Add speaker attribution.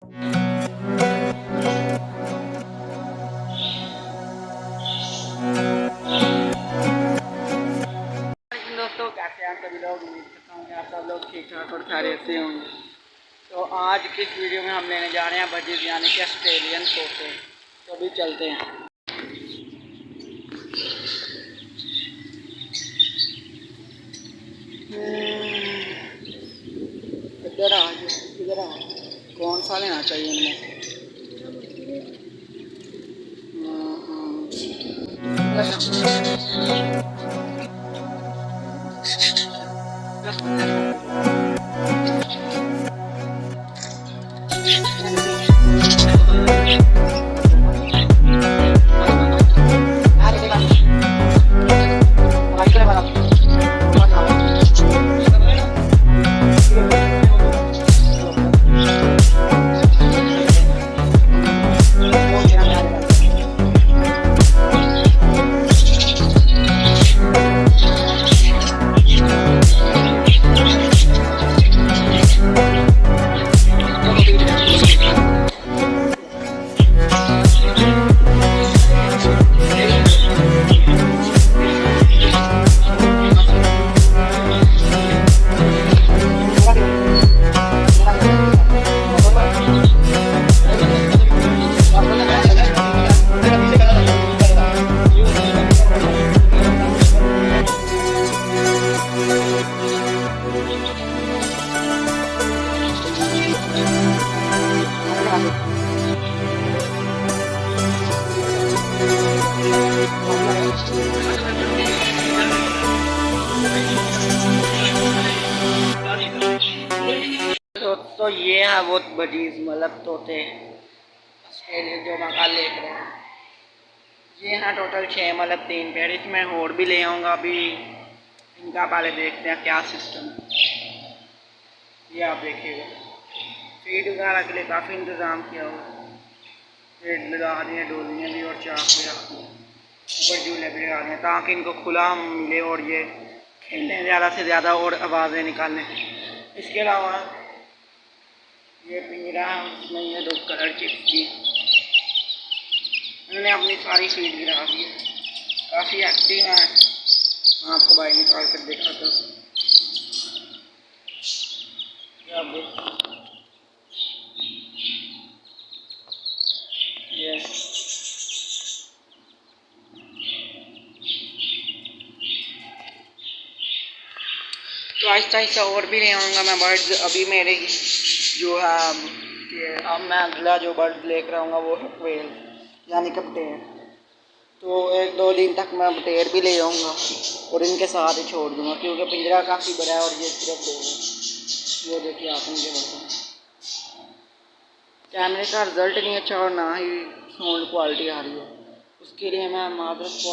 Speaker 1: दोस्तों, कैसे हैं आप सभी लोग? उम्मीद करता हूँ कि आप सब लोग ठीक ठाक और खैरियत से होंगे। तो आज की इस वीडियो में हम लेने जा रहे हैं बजीज यानी कि ऑस्ट्रेलियन तोते। तो अभी चलते हैं। इधर आ, इधर आ। कौन सा लेना चाहिए इनमें? तो ये है वो बजीज मतलब तोते ऑस्ट्रेलिया जो मैं कल लेकर रहे हैं। ये हैं टोटल 6 मतलब 3 पेड़। इसमें और भी ले आऊँगा। अभी इनका पहले देखते हैं क्या सिस्टम है। ये आप देखिएगा, फीड वगैरह के लिए काफ़ी इंतज़ाम किया हुआ। फीड लगा रही है, डोलियाँ भी और चाक भी रखी हैं, ऊपर झूले भी लगा रही हैं ताकि इनको खुला मिले और ये खेलें ज़्यादा से ज़्यादा और आवाज़ें निकालें। इसके अलावा ये पिंजरा है, उसमें ये 2 कलर चिप्स भी। मैंने अपनी सारी फीड गिरा दी है, काफ़ी एक्टिव है। मैं आपको बाहर निकाल कर दिखाता हूँ। ये तो आहिस्ता आहिस्ता और भी ले आऊँगा मैं बर्ड्स। अभी मेरे जो है कि अब मैं अगला जो बर्ड लेकर आऊँगा वो है क्वेल यानी कि बटेर। तो 1-2 दिन तक मैं बटेर भी ले आऊँगा और इनके साथ ही छोड़ दूँगा क्योंकि पिंजरा काफ़ी बड़ा है और ये सिर्फ 2 है। वो देखिए आप इनके बर्तन। कैमरे का रिज़ल्ट नहीं अच्छा और ना ही साउंड क्वालिटी आ रही है, उसके लिए मैं माजरत को